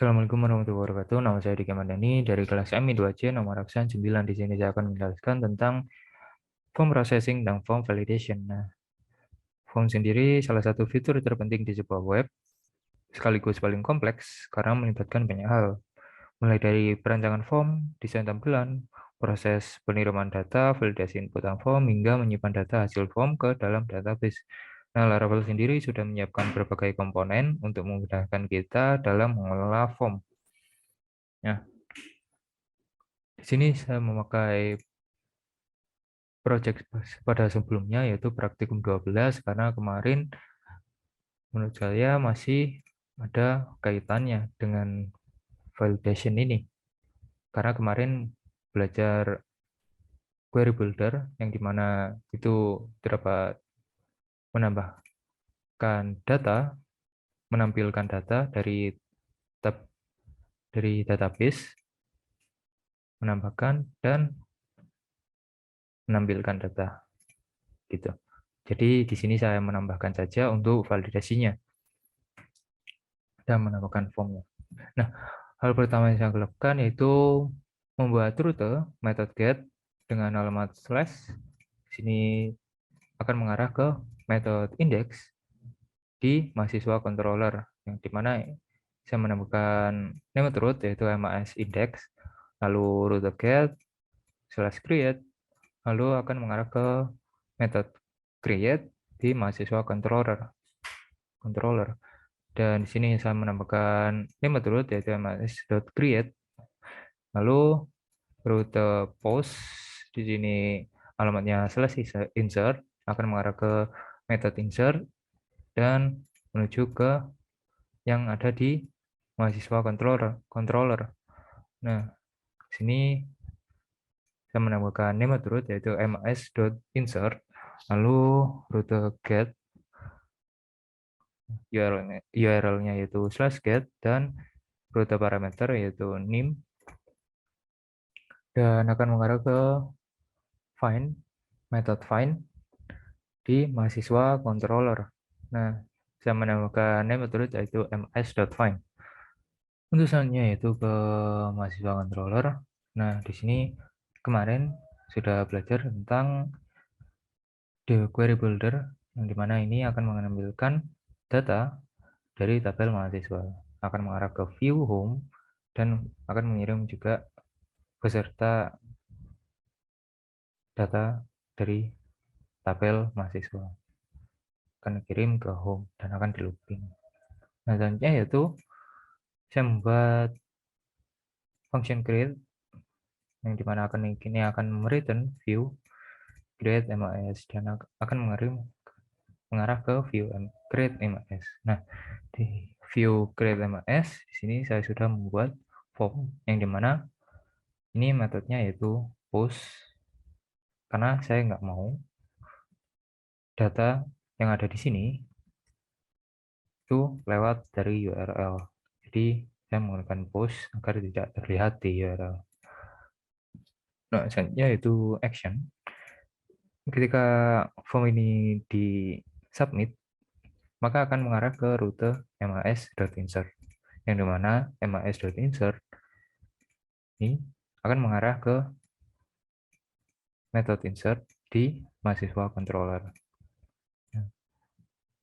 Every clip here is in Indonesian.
Assalamualaikum warahmatullahi wabarakatuh. Nama saya Diki Mandani dari kelas MI2C nomor absen 9. Di sini saya akan menjelaskan tentang form processing dan form validation. Nah, form sendiri salah satu fitur terpenting di sebuah web, sekaligus paling kompleks karena melibatkan banyak hal. Mulai dari perancangan form, desain tampilan, proses peniriman data, validasi inputan form, hingga menyimpan data hasil form ke dalam database. Nah, Laravel sendiri sudah menyiapkan berbagai komponen untuk memudahkan kita dalam mengelola form. Nah, di sini saya memakai project pada sebelumnya yaitu praktikum 12 karena kemarin menurut saya masih ada kaitannya dengan validation ini. Karena kemarin belajar query builder yang dimana itu dapat menambahkan data, menampilkan data tab dari database, menambahkan dan menampilkan data gitu. Jadi di sini saya menambahkan saja untuk validasinya dan menambahkan formnya. Nah, hal pertama yang saya lakukan yaitu membuat rute method get dengan alamat slash. Di sini akan mengarah ke method index di mahasiswa controller, yang dimana saya menambahkan name root yaitu mas index, lalu rute get slash create, lalu akan mengarah ke method create di mahasiswa controller. Dan di sini saya menambahkan name root yaitu mas.create, lalu rute post di sini alamatnya slash insert, akan mengarah ke method insert dan menuju ke yang ada di mahasiswa controller. Nah, di sini saya menambahkan name root yaitu mas.insert, lalu rute get URL-nya yaitu slash get, dan rute parameter yaitu name, dan akan mengarah ke find, method find di mahasiswa controller. Nah, saya menambahkan name root yaitu ms.find. Untuk selanjutnya yaitu ke mahasiswa controller. Nah, di sini kemarin sudah belajar tentang the query builder, yang dimana ini akan mengambilkan data dari tabel mahasiswa, akan mengarah ke view home, dan akan mengirim juga beserta data dari tabel mahasiswa, akan dikirim ke home dan akan di looping. Nah, selanjutnya yaitu saya membuat function create, yang dimana ini akan return view create mas dan akan mengarah ke view create mas. Nah, di view create mas di sini saya sudah membuat form, yang dimana ini metodenya yaitu post, karena saya nggak mau data yang ada di sini itu lewat dari URL. Jadi saya menggunakan post agar tidak terlihat di URL. Nah, selanjutnya itu action. Ketika form ini di submit, maka akan mengarah ke rute mas.insert, yang dimana mas.insert ini akan mengarah ke method insert di mahasiswa controller.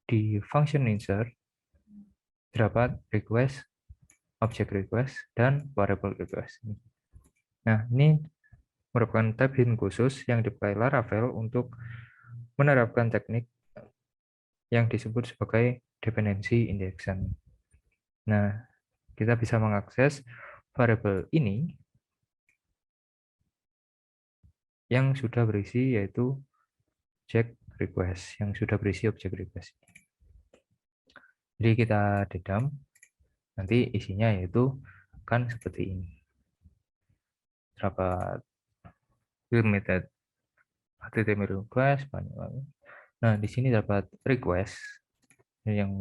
Di function insert terdapat request, object request, dan variable request. Nah, ini merupakan tab hidden khusus yang dipakai Laravel untuk menerapkan teknik yang disebut sebagai dependency injection. Nah, kita bisa mengakses variable ini yang sudah berisi yaitu object request, yang sudah berisi object request. Jadi kita dedam, nanti isinya yaitu kan seperti ini. Terdapat method HTML request banyak banget. Nah, di sini dapat request yang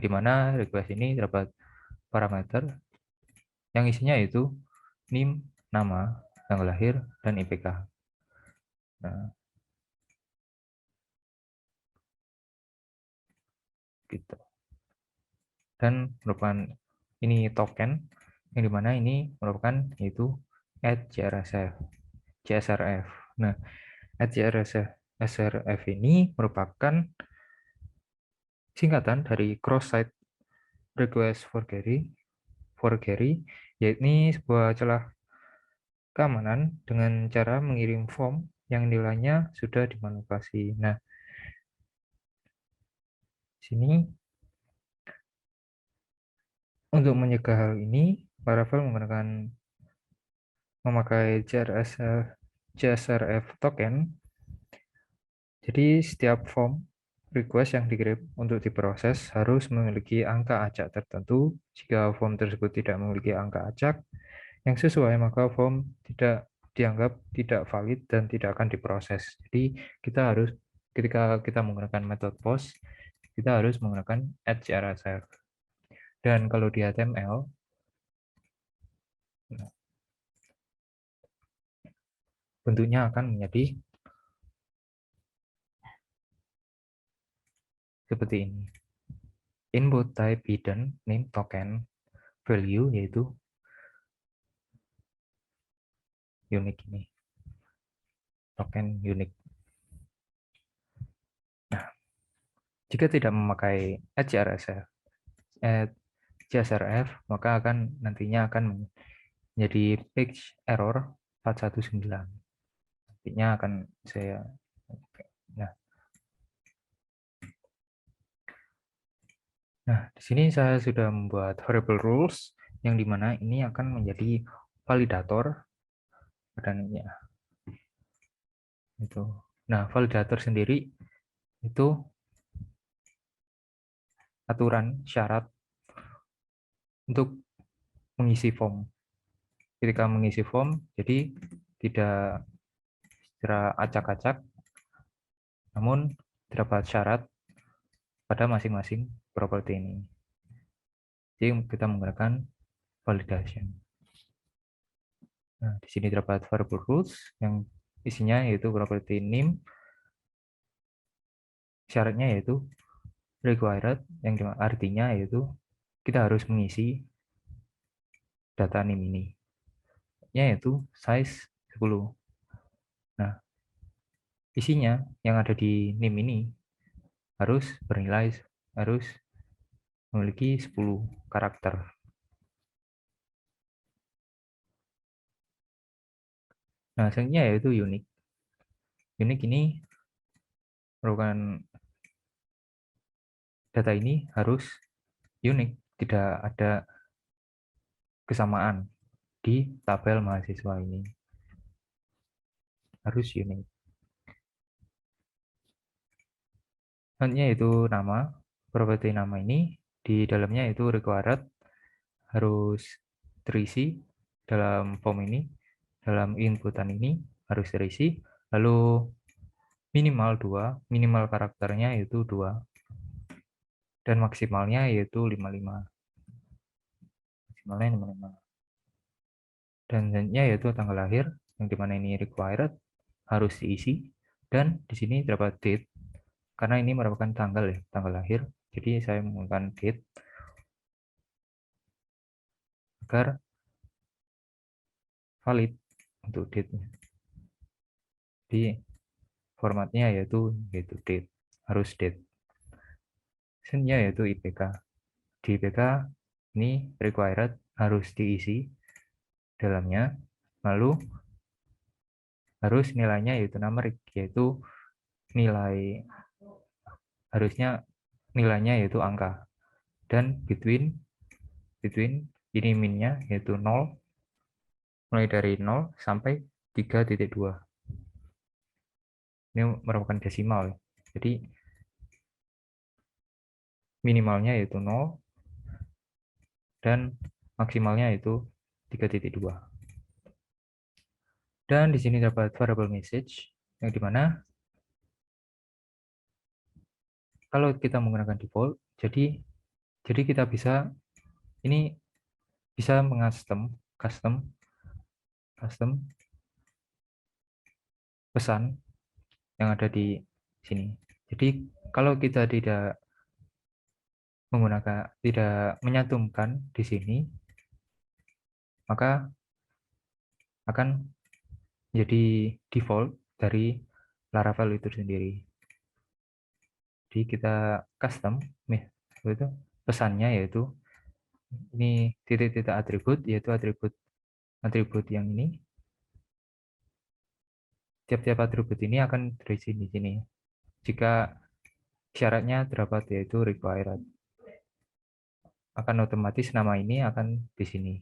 dimana request ini dapat parameter yang isinya itu name, nama, tanggal lahir, dan IPK. Nah, gitu. Dan merupakan ini token, yang dimana ini merupakan yaitu @CSRF. Nah, @CSRF ini merupakan singkatan dari cross-site request forgery, yaitu sebuah celah keamanan dengan cara mengirim form yang nilainya sudah dimanipulasi. Nah, sini untuk mencegah hal ini, Laravel memakai CSRF token. Jadi setiap form request yang dikirim untuk diproses harus memiliki angka acak tertentu. Jika form tersebut tidak memiliki angka acak yang sesuai, maka form tidak dianggap tidak valid dan tidak akan diproses. Jadi kita harus, ketika kita menggunakan metode post, kita harus menggunakan @CSRF. Dan kalau di HTML, bentuknya akan menjadi seperti ini. Input type hidden name token value, yaitu unique ini, token unique. Nah, jika tidak memakai CSRF, maka nantinya akan menjadi page error 419. Nantinya akan saya. Nah, di sini saya sudah membuat variable rules yang dimana ini akan menjadi validator dan itu. Nah, validator sendiri itu aturan syarat untuk mengisi form. Ketika mengisi form, jadi tidak secara acak-acak, namun terdapat syarat pada masing-masing properti ini. Jadi kita menggunakan validation. Nah, di sini terdapat variable rules yang isinya yaitu properti name, syaratnya yaitu required, yang artinya yaitu kita harus mengisi data name ini, yaitu size 10. Nah, isinya yang ada di name ini harus memiliki 10 karakter. Nah, selanjutnya yaitu unique. Unique ini merupakan data ini harus unik, tidak ada kesamaan di tabel mahasiswa ini. Harus unik. Selanjutnya itu nama. Properti nama ini di dalamnya itu required harus terisi dalam form ini, dalam inputan ini harus terisi, lalu minimal karakternya yaitu 2, dan maksimalnya yaitu 55. Maksimalnya 55. Dan selanjutnya yaitu tanggal lahir, yang dimana ini required harus diisi, dan di sini terdapat date karena ini merupakan tanggal lahir, jadi saya menggunakan date agar valid untuk date-nya. Jadi formatnya yaitu date, harus date. Selanjutnya yaitu IPK. Di IPK ini required harus diisi dalamnya, lalu harus nilainya yaitu numerik, yaitu nilainya yaitu angka, dan between ini minnya yaitu 0, mulai dari 0 sampai 3.2. Ini merupakan desimal, jadi minimalnya yaitu 0 dan maksimalnya yaitu 3.2. Dan di sini dapat variable message, yang dimana kalau kita menggunakan default, jadi kita bisa custom pesan yang ada di sini. Jadi kalau kita tidak menggunakan tidak menyantumkan di sini, maka akan jadi default dari Laravel itu sendiri. Jadi kita custom itu pesannya yaitu ini titik-titik atribut, yaitu atribut yang ini. Tiap-tiap atribut ini akan terisi di sini. Jika syaratnya terdapat yaitu required, akan otomatis nama ini akan di sini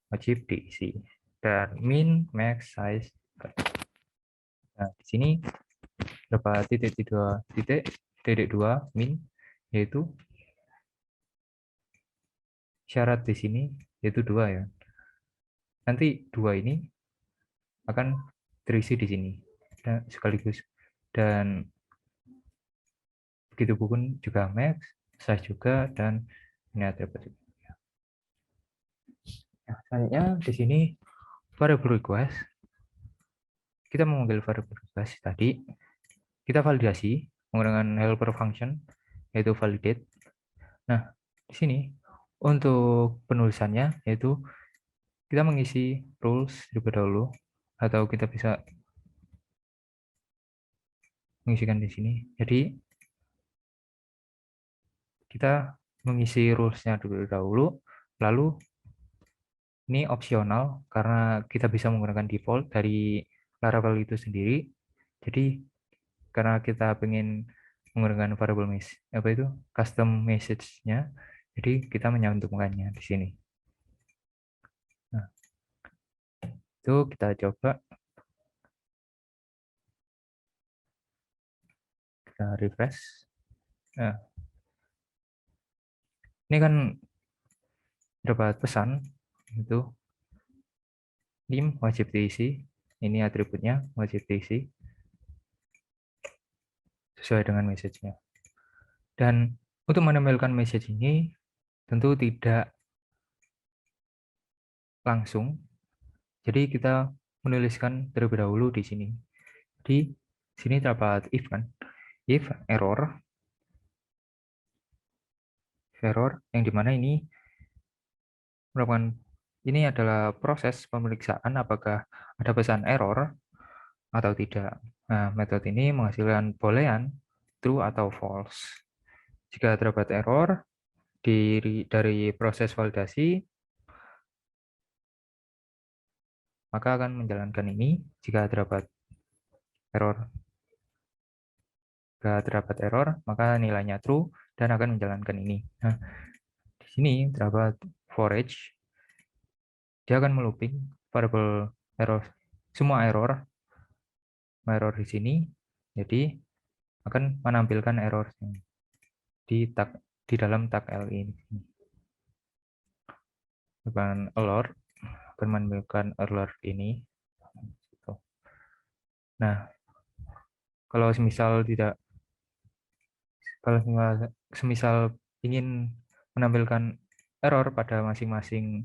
wajib diisi, dan min, max, size. Nah, di sini dapat titik dua min, yaitu syarat di sini yaitu 2 ya. Nanti 2 ini akan terisi di sini dan sekaligus, dan begitu pun juga max, size juga, dan ini atribut. Nah, selanjutnya di sini variable request. Kita memanggil variable request tadi, kita validasi menggunakan helper function yaitu validate. Nah, di sini untuk penulisannya yaitu kita mengisi rules terlebih dahulu, atau kita bisa mengisikan di sini. Jadi kita mengisi rules-nya dahulu, lalu ini opsional karena kita bisa menggunakan default dari Laravel itu sendiri. Jadi karena kita ingin menggunakan variable custom message-nya, jadi kita menyantumkannya di sini. Nah, itu kita coba, kita refresh. Nah, ini kan dapat pesan itu nim wajib diisi, ini atributnya wajib diisi sesuai dengan message-nya. Dan untuk menempelkan message ini tentu tidak langsung, jadi kita menuliskan terlebih dahulu di sini. Di sini terdapat if kan, if error yang dimana ini merupakan, ini adalah proses pemeriksaan apakah ada pesan error atau tidak. Nah, metode ini menghasilkan boolean true atau false. Jika terdapat error dari proses validasi, maka akan menjalankan ini. Jika terdapat error, maka nilainya true dan akan menjalankan ini. Nah, di sini terdapat for each, dia akan melooping variable error, semua error di sini, jadi akan menampilkan error di dalam tag L ini. Bukan alert, akan menampilkan alert ini. Nah, kalau semisal ingin menampilkan error pada masing-masing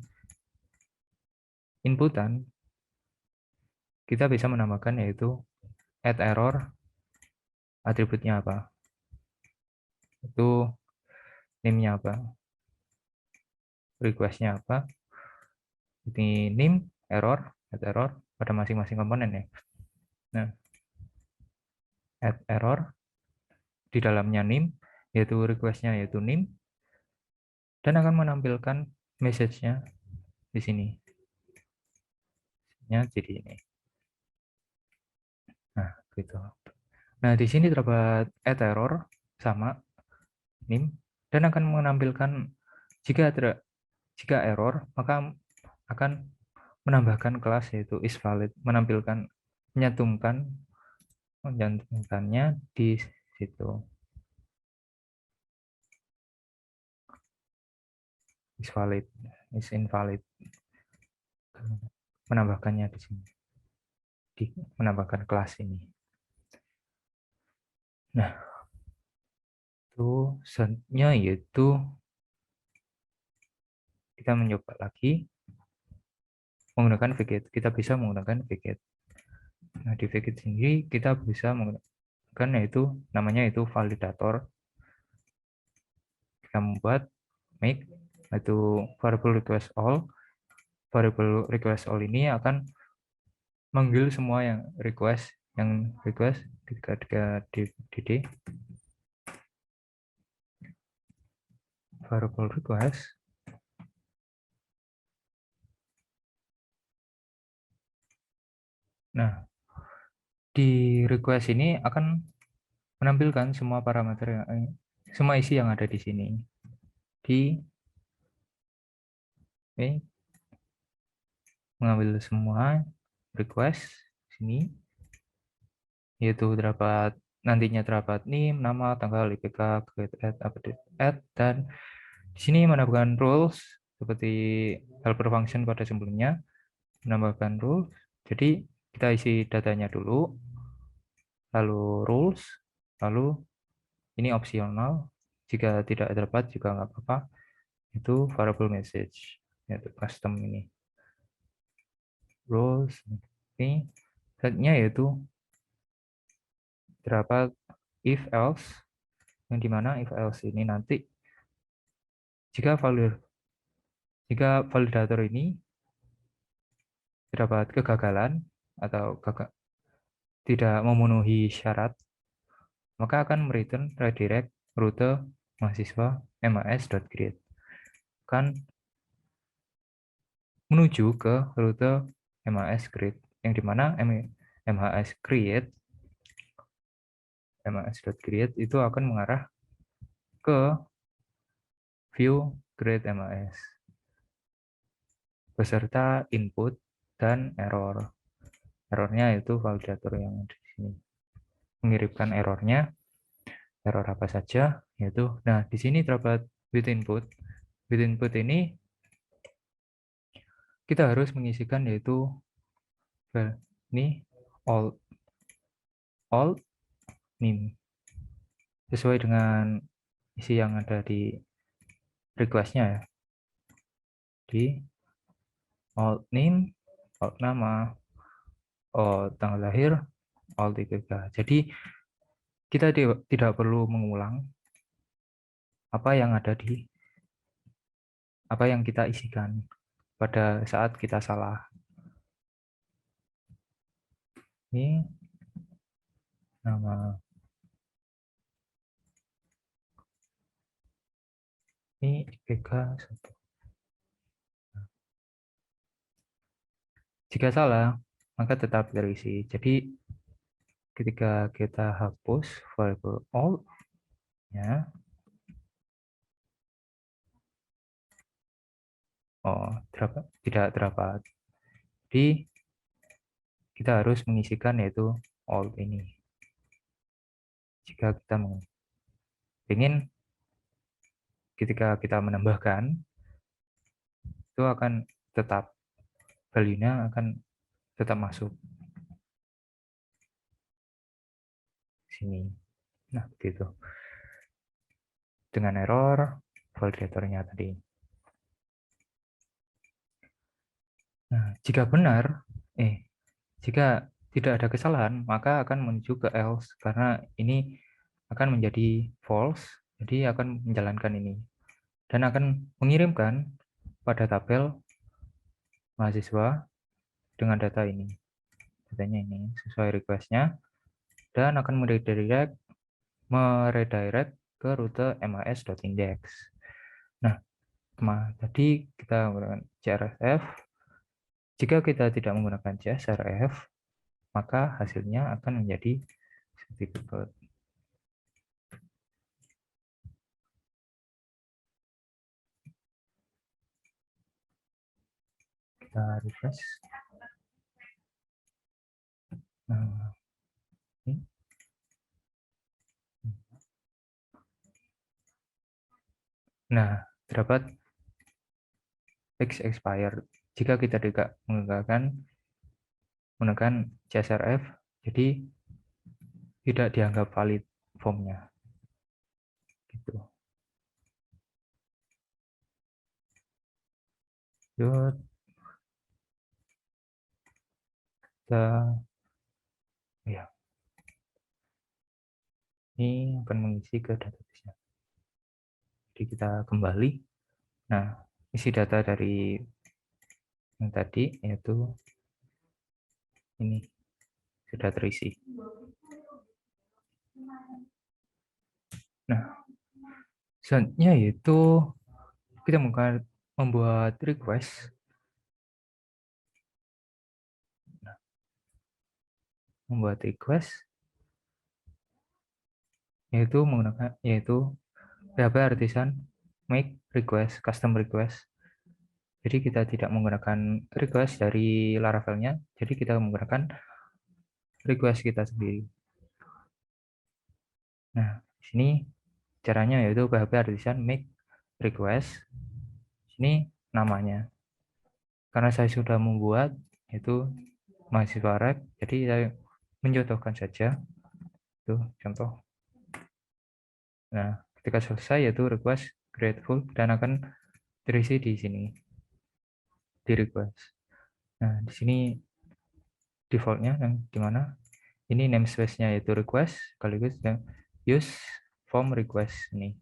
inputan, kita bisa menambahkan yaitu add error, atributnya apa, itu name-nya apa, request-nya apa, ini name error, add error pada masing-masing komponen ya. Nah, add error di dalamnya name, yaitu request-nya yaitu name, dan akan menampilkan message-nya di sini. Jadi ini. Nah, gitu. Nah, di sini terdapat add error sama name, dan akan menampilkan jika error, maka akan menambahkan kelas yaitu isValid, menyantumkannya di situ. IsValid, invalid, menambahkannya di sini, menambahkan kelas ini. Nah, itu selanjutnya yaitu kita mencoba lagi menggunakan Vget. Kita bisa menggunakan Vget. Nah, di Vget sendiri kita bisa menggunakan namanya itu validator. kita membuat make itu variable request all. Variable request all ini akan manggil semua yang request ketika dd variable request. Nah, di request ini akan menampilkan semua parameter semua isi yang ada di sini. Mengambil semua request sini, yaitu nantinya terdapat name, nama, tanggal, IPK, create, add, update, add, dan di sini menambahkan rules seperti helper function pada sebelumnya, menambahkan rules. Jadi kita isi datanya dulu, lalu rules, lalu ini opsional. Jika tidak terdapat juga nggak apa-apa. Itu variable message, yaitu custom ini. Rules ini setnya yaitu terdapat if else, yang dimana if else ini nanti jika validator ini terdapat kegagalan atau tidak memenuhi syarat, maka akan return redirect rute mahasiswa mas.create, akan menuju ke rute mas.create, yang dimana mas.create itu akan mengarah ke view create mas beserta input dan error. Errornya itu validator yang di sini mengirimkan errornya. Error apa saja? Yaitu, nah di sini terdapat with input. With input ini kita harus mengisikan yaitu ini all name sesuai dengan isi yang ada di requestnya ya. Di all name, all nama, all tanggal lahir, all IPK. Jadi kita tidak perlu mengulang apa yang kita isikan pada saat kita salah. Ini nama, ini IPK 1. Jika salah, maka tetap terisi. Jadi ketika kita hapus variable all ya, tidak terdapat. Jadi kita harus mengisikan yaitu all ini. Jika kita ingin ketika kita menambahkan, itu akan tetap value-nya akan tetap masuk sini. Nah, begitu. Dengan error validatornya tadi. Nah, jika tidak ada kesalahan, maka akan menuju ke else karena ini akan menjadi false, jadi akan menjalankan ini dan akan mengirimkan pada tabel mahasiswa dengan data ini. Datanya ini sesuai request-nya dan akan meredirect ke rute mas.index. Nah, tadi kita menggunakan CSRF. Jika kita tidak menggunakan CSRF, maka hasilnya akan menjadi seperti berikut. Kita refresh. Nah, ini. Nah, terdapat expired. Jika kita tidak menggunakan CSRF, jadi tidak dianggap valid formnya. Gitu. Yuk, ya, ini akan mengisi ke database-nya. Jadi kita kembali. Nah, isi data dari yang tadi yaitu ini sudah terisi. Nah, selanjutnya yaitu kita membuat request. Nah, membuat request yaitu PHP Artisan make request, custom request. Jadi kita tidak menggunakan request dari Laravel-nya, jadi kita menggunakan request kita sendiri. Nah, di sini caranya yaitu PHP Artisan make request. Ini namanya. Karena saya sudah membuat itu mahasiswa rep, jadi saya mencontohkan saja. Itu contoh. Nah, ketika selesai yaitu request grateful dan akan terisi di sini di request. Nah, di sini defaultnya yang dimana ini namespace-nya yaitu request sekaligus yang use form request ini.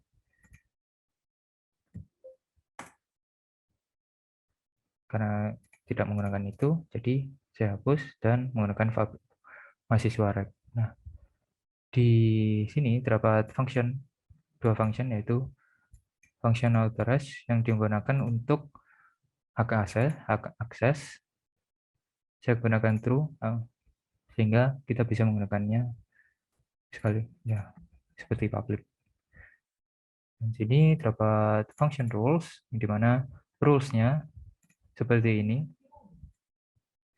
Karena tidak menggunakan itu, jadi saya hapus dan menggunakan mahasiswa rep. Nah, di sini terdapat dua function yaitu function authorize yang digunakan untuk hak akses. Saya gunakan true sehingga kita bisa menggunakannya sekali ya seperti public. Dan sini terdapat function rules di mana rules-nya seperti ini.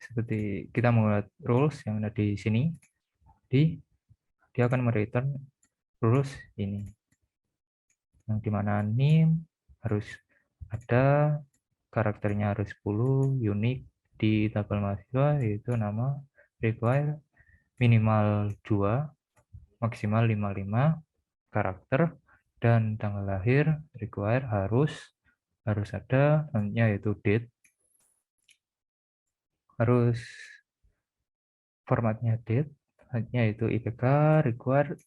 Seperti kita membuat rules yang ada di sini, dia akan mereturn rules ini. Yang dimana name harus ada, karakternya harus 10, unik di tabel mahasiswa yaitu nama, require minimal 2, maksimal 55 karakter, dan tanggal lahir require harus ada, namanya yaitu date, harus formatnya date, yaitu IPK require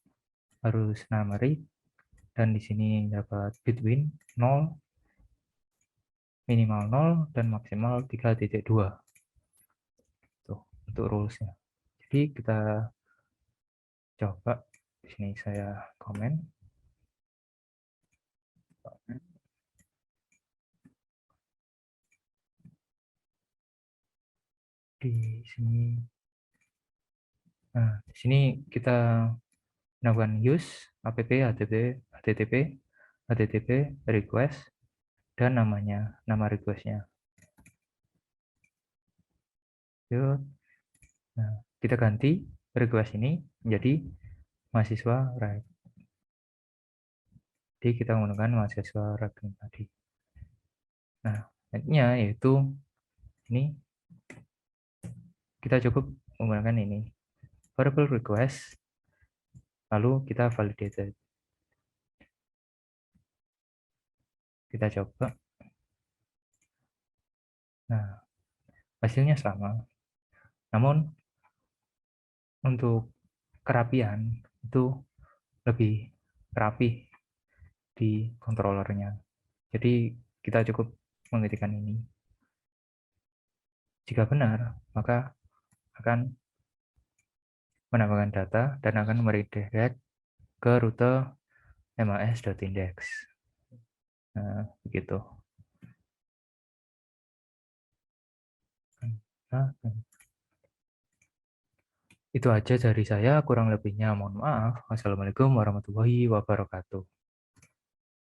harus numeric, dan di sini dapat between 0, minimal 0, dan maksimal 3.2. Tuh, untuk rulesnya. Jadi kita coba di sini saya komen. Di sini. Nah, di sini kita melakukan use app http request dan namanya, nama requestnya. Nah, kita ganti request ini menjadi mahasiswa right. Jadi kita menggunakan mahasiswa right tadi. Nah, intinya yaitu ini kita cukup menggunakan ini variable request, lalu kita validate. Kita coba. Nah, hasilnya sama. Namun untuk kerapian itu lebih rapi di controllernya. Jadi kita cukup mengetikkan ini. Jika benar, maka akan menambahkan data dan akan meredirect ke rute mas.index. Nah, begitu. Nah, itu aja dari saya, kurang lebihnya mohon maaf. Wassalamualaikum warahmatullahi wabarakatuh.